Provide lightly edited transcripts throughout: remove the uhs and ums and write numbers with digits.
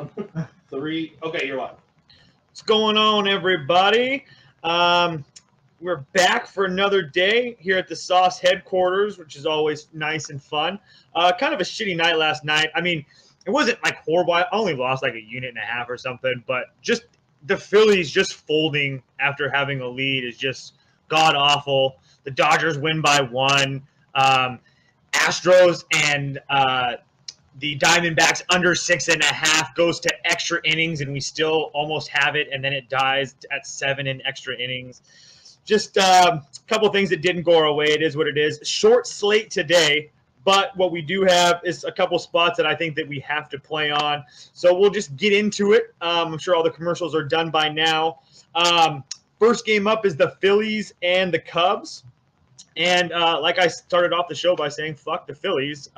1, 3. Okay, you're live. What's going on, everybody? We're back for another day here at the Sauce headquarters, which is always nice and fun. Kind of a shitty night last night. I mean, it wasn't like horrible. I only lost like a unit and a half or something, but just the Phillies just folding after having a lead is just god awful. The Dodgers win by 1. Astros and the Diamondbacks under 6.5 goes to extra innings, and we still almost have it, and then it dies at 7 in extra innings. Just a couple things that didn't go our way. It is what it is. Short slate today, but what we do have is a couple spots that I think that we have to play on. So we'll just get into it. I'm sure all the commercials are done by now. First game up is the Phillies and the Cubs. And like I started off the show by saying, fuck the Phillies.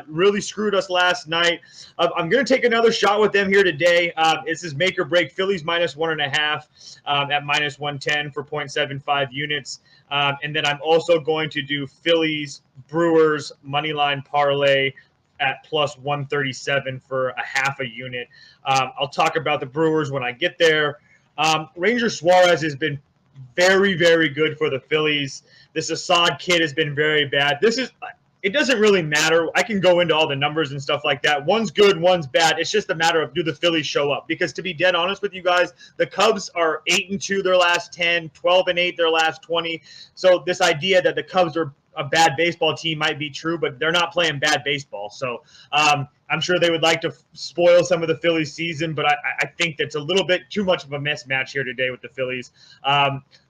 Really screwed us last night. I'm going to take another shot with them here today. This is make or break. Phillies minus 1.5 at minus 110 for 0.75 units. And then I'm also going to do Phillies Brewers moneyline parlay at plus 137 for a half a unit. I'll talk about the Brewers when I get there. Ranger Suarez has been very, very good for the Phillies. This Assad kid has been very bad. It doesn't really matter. I can go into all the numbers and stuff like that. One's good, one's bad. It's just a matter of do the Phillies show up? Because to be dead honest with you guys, the Cubs are 8-2 their last 10, 12-8 their last 20. So this idea that the Cubs are a bad baseball team might be true, but they're not playing bad baseball. So I'm sure they would like to spoil some of the Phillies season, but I think that's a little bit too much of a mismatch here today with the Phillies.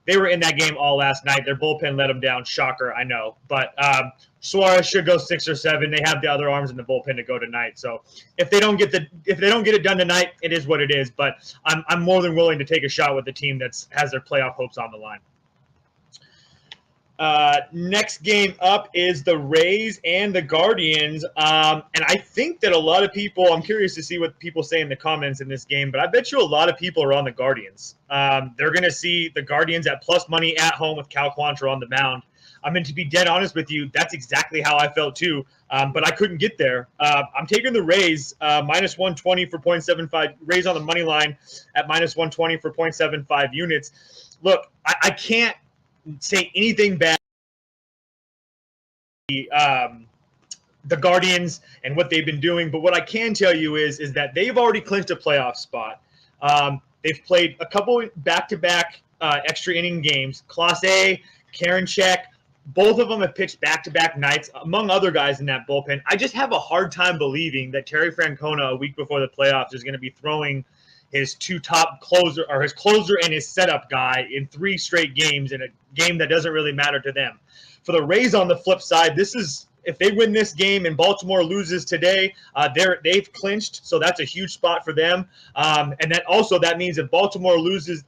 They were in that game all last night. Their bullpen let them down. Shocker, I know. But Suarez should go 6 or 7. They have the other arms in the bullpen to go tonight. So if they don't get it done tonight, it is what it is. But I'm more than willing to take a shot with the team that has their playoff hopes on the line. Next game up is the Rays and the Guardians. And I think that a lot of people, I'm curious to see what people say in the comments in this game, but I bet you a lot of people are on the Guardians. They're going to see the Guardians at plus money at home with Cal Quantrill on the mound. I mean, to be dead honest with you, that's exactly how I felt too, but I couldn't get there. I'm taking the Rays minus 120 for 0.75, Rays on the money line at minus 120 for 0.75 units. Look, I can't say anything bad the Guardians and what they've been doing, but what I can tell you is that they've already clinched a playoff spot. They've played a couple back-to-back extra inning games. Clase, Karinchak, both of them have pitched back-to-back nights, among other guys in that bullpen. I just have a hard time believing that Terry Francona, a week before the playoffs, is going to be throwing his two top closer, or his closer and his setup guy in 3 straight games in a game that doesn't really matter to them. For the Rays on the flip side, this is, if they win this game and Baltimore loses today, they've clinched, so that's a huge spot for them. And then also that means if Baltimore loses,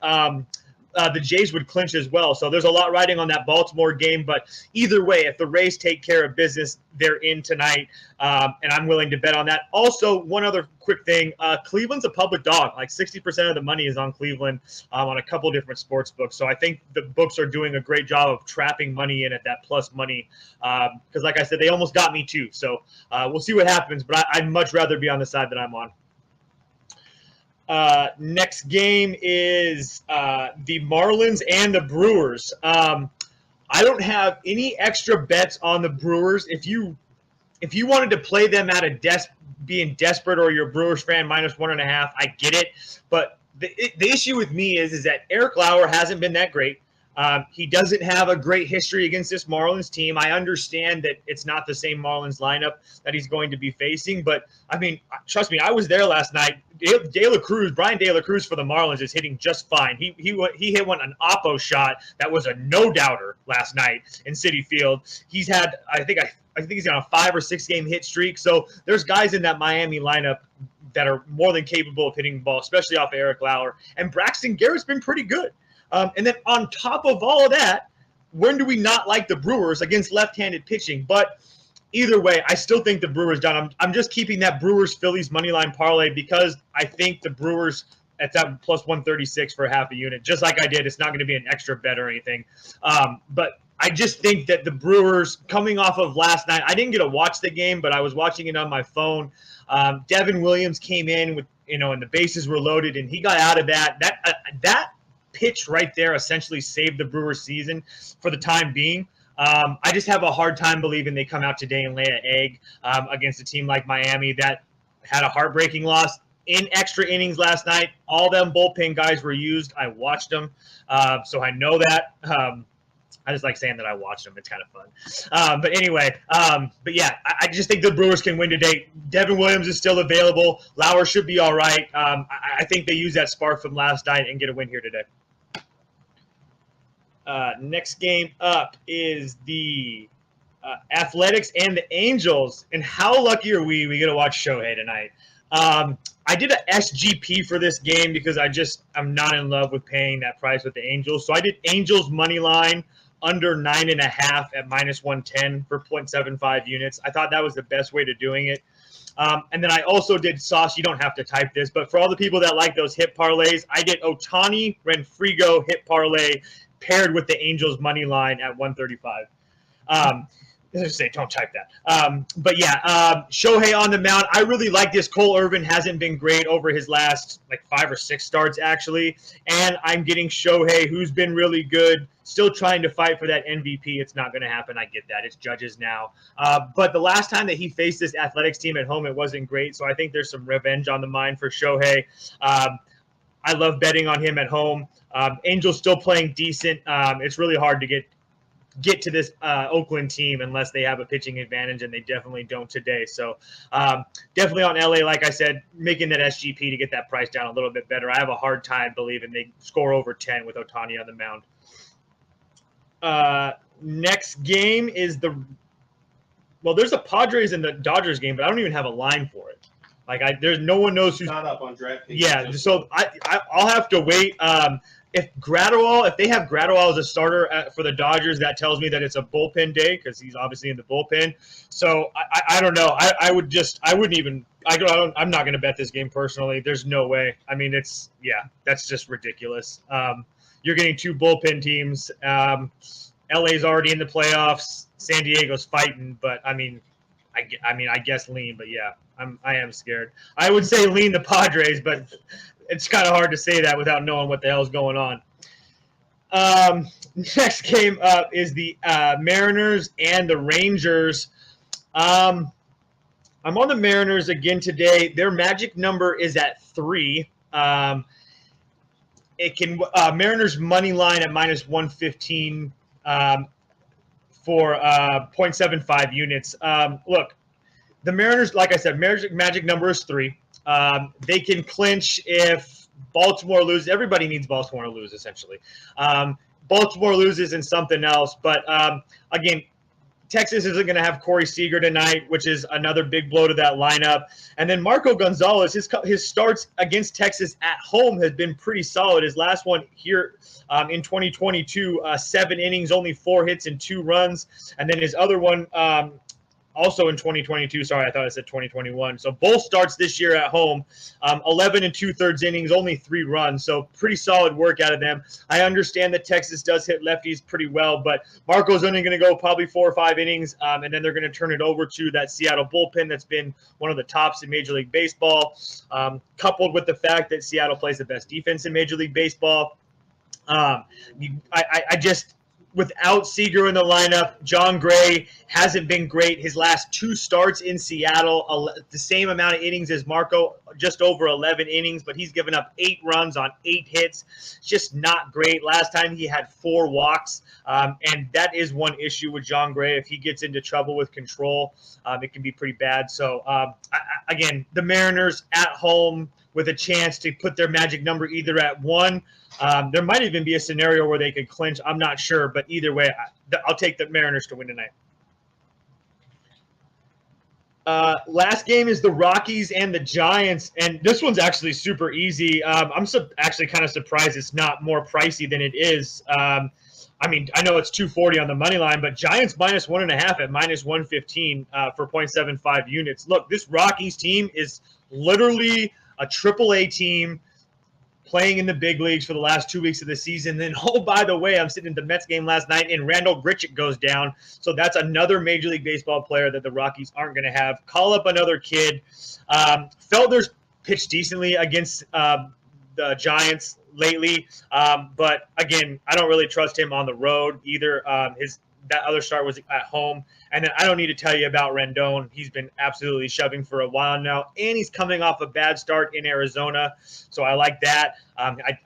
the Jays would clinch as well. So there's a lot riding on that Baltimore game. But either way, if the Rays take care of business, they're in tonight. And I'm willing to bet on that. Also, one other quick thing. Cleveland's a public dog. Like 60% of the money is on Cleveland on a couple different sports books. So I think the books are doing a great job of trapping money in at that plus money. Because like I said, they almost got me too. So we'll see what happens. But I'd much rather be on the side that I'm on. Next game is the Marlins and the Brewers. I don't have any extra bets on the Brewers. If you wanted to play them out of being desperate, or you're a Brewers fan, minus 1.5, I get it. But the issue with me is that Eric Lauer hasn't been that great. He doesn't have a great history against this Marlins team. I understand that it's not the same Marlins lineup that he's going to be facing, but I mean, trust me, I was there last night. Brian De La Cruz for the Marlins is hitting just fine. He hit an oppo shot that was a no-doubter last night in Citi Field. He's had, I think he's on a 5 or 6 game hit streak. So there's guys in that Miami lineup that are more than capable of hitting the ball, especially off of Eric Lauer. And Braxton Garrett's been pretty good. And then on top of all of that, when do we not like the Brewers against left-handed pitching? But either way, I still think the Brewers done. I'm just keeping that Brewers-Phillies moneyline parlay because I think the Brewers at that plus 136 for half a unit. Just like I did, it's not going to be an extra bet or anything. But I just think that the Brewers, coming off of last night, I didn't get to watch the game, but I was watching it on my phone. Devin Williams came in with, and the bases were loaded, and he got out of that. That pitch right there essentially saved the Brewers season for the time being. I just have a hard time believing they come out today and lay an egg against a team like Miami that had a heartbreaking loss in extra innings last night. All them bullpen guys were used. I watched them, so I know that. I just like saying that I watched them. It's kind of fun. But anyway, but yeah, I just think the Brewers can win today. Devin Williams is still available. Lauer should be all right. I think they use that spark from last night and get a win here today. Next game up is the Athletics and the Angels. And how lucky are we get to watch Shohei tonight? I did an SGP for this game because I'm not in love with paying that price with the Angels. So I did Angels money line under 9.5 at -110 for 0.75 units. I thought that was the best way to doing it. And then I also did Sauce. You don't have to type this, but for all the people that like those hit parlays, I did Ohtani Renfrigo hit parlay paired with the Angels money line at 135. Let's say don't type that. But yeah, Shohei on the mound. I really like this. Cole Irvin hasn't been great over his last 5 or 6 starts actually, and I'm getting Shohei, who's been really good, still trying to fight for that MVP. It's not going to happen. I get that. It's Judges now. But the last time that he faced this Athletics team at home, it wasn't great. So I think there's some revenge on the mind for Shohei. I love betting on him at home. Angels still playing decent. It's really hard to get to this Oakland team unless they have a pitching advantage, and they definitely don't today. So definitely on LA, like I said, making that SGP to get that price down a little bit better. I have a hard time believing they score over 10 with Ohtani on the mound. Next game is there's a Padres and the Dodgers game, but I don't even have a line for it. There's no one knows who's not up on DraftKings. Yeah, so I'll have to wait. If they have Gradwell as a starter for the Dodgers, that tells me that it's a bullpen day because he's obviously in the bullpen. So I don't know. I'm not going to bet this game personally. There's no way. I mean, that's just ridiculous. You're getting 2 bullpen teams. LA's already in the playoffs. San Diego's fighting, but I guess lean, but yeah, I am scared. I would say lean the Padres, but it's kind of hard to say that without knowing what the hell's going on. Next game up is the Mariners and the Rangers. I'm on the Mariners again today. Their magic number is at 3. Mariners money line at -115 for 0.75 units. Look, the Mariners, like I said, magic number is 3. They can clinch if Baltimore loses. Everybody needs Baltimore to lose, essentially. Baltimore loses and something else. But, again, Texas isn't going to have Corey Seager tonight, which is another big blow to that lineup. And then Marco Gonzalez, his starts against Texas at home has been pretty solid. His last one here in 2022, 7 innings, only 4 hits and 2 runs. And then his other one also in 2022. Sorry, I thought I said 2021. So both starts this year at home, 11 2/3 innings, only 3 runs. So pretty solid work out of them. I understand that Texas does hit lefties pretty well, but Marco's only going to go probably 4 or 5 innings, and then they're going to turn it over to that Seattle bullpen that's been one of the tops in Major League Baseball, coupled with the fact that Seattle plays the best defense in Major League Baseball. Without Seager in the lineup, John Gray hasn't been great. His last 2 starts in Seattle, the same amount of innings as Marco, just over 11 innings, but he's given up 8 runs on 8 hits. It's just not great. Last time he had 4 walks, and that is one issue with John Gray. If he gets into trouble with control, it can be pretty bad. So, again, the Mariners at home with a chance to put their magic number either at 1. There might even be a scenario where they could clinch. I'm not sure, but either way, I'll take the Mariners to win tonight. Last game is the Rockies and the Giants, and this one's actually super easy. I'm actually kind of surprised it's not more pricey than it is. I know it's 240 on the money line, but Giants -1.5 at -115 for 0.75 units. Look, this Rockies team is literally a AAA team playing in the big leagues for the last 2 weeks of the season. Then, oh, by the way, I'm sitting at the Mets game last night, and Randall Grichuk goes down. So that's another Major League Baseball player that the Rockies aren't going to have. Call up another kid. Felder's pitched decently against the Giants lately, but again, I don't really trust him on the road either. That other start was at home. And then I don't need to tell you about Rendon. He's been absolutely shoving for a while now, and he's coming off a bad start in Arizona. So I like that. I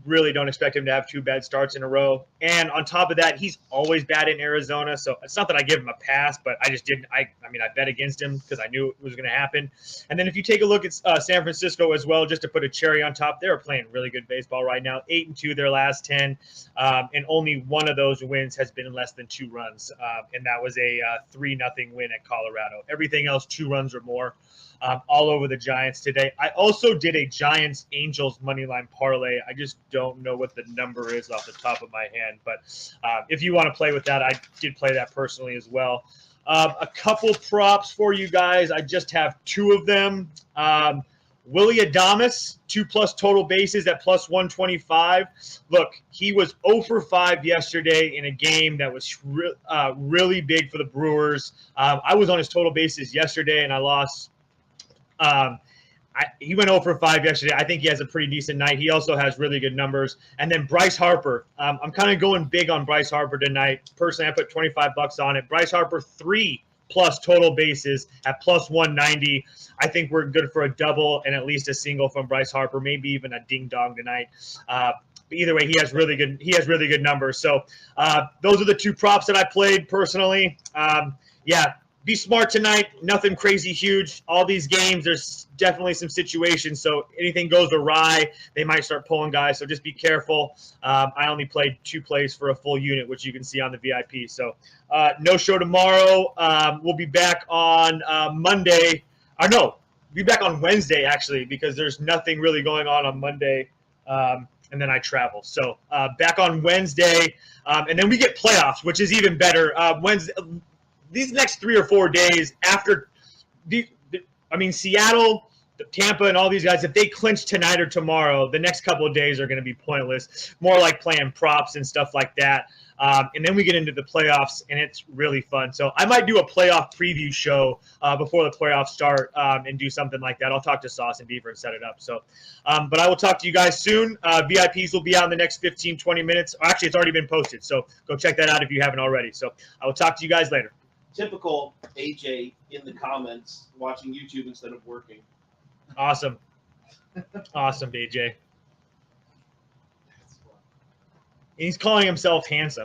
really don't expect him to have 2 bad starts in a row. And on top of that, he's always bad in Arizona. So it's not that I give him a pass, but I just didn't. I bet against him because I knew it was going to happen. And then if you take a look at San Francisco as well, just to put a cherry on top, they're playing really good baseball right now. 8-2 their last 10, and only one of those wins has been less than 2 runs, and that was a 3-0 win at Colorado. Everything else 2 runs or more. All over the Giants today. I also did a Giants-Angels moneyline parlay. I just don't know what the number is off the top of my head. But if you want to play with that, I did play that personally as well. A couple props for you guys. I just have 2 of them. Willy Adames, 2+ total bases at +125. Look, he was 0 for 5 yesterday in a game that was really big for the Brewers. I was on his total bases yesterday, and I lost. He went 0 for 5 yesterday. I think he has a pretty decent night. He also has really good numbers. And then Bryce Harper. I'm kind of going big on Bryce Harper tonight. Personally, I put $25 on it. Bryce Harper, 3+ total bases at +190. I think we're good for a double and at least a single from Bryce Harper, maybe even a ding dong tonight. But either way, he has really good numbers. So those are the 2 props that I played personally. Be smart tonight. Nothing crazy huge. All these games, there's definitely some situations. So anything goes awry, they might start pulling guys. So just be careful. I only played 2 plays for a full unit, which you can see on the VIP. So no show tomorrow. We'll be back on Monday. Be back on Wednesday, actually, because there's nothing really going on Monday. And then I travel. So back on Wednesday. And then we get playoffs, which is even better. Wednesday. These next 3 or 4 days after Seattle, Tampa, and all these guys, if they clinch tonight or tomorrow, the next couple of days are going to be pointless. More like playing props and stuff like that. And then we get into the playoffs, and it's really fun. So I might do a playoff preview show before the playoffs start and do something like that. I'll talk to Sauce and Beaver and set it up. So, but I will talk to you guys soon. VIPs will be out in the next 15, 20 minutes. Actually, it's already been posted, so go check that out if you haven't already. So I will talk to you guys later. Typical AJ in the comments watching YouTube instead of working. Awesome. Awesome, AJ. He's calling himself handsome.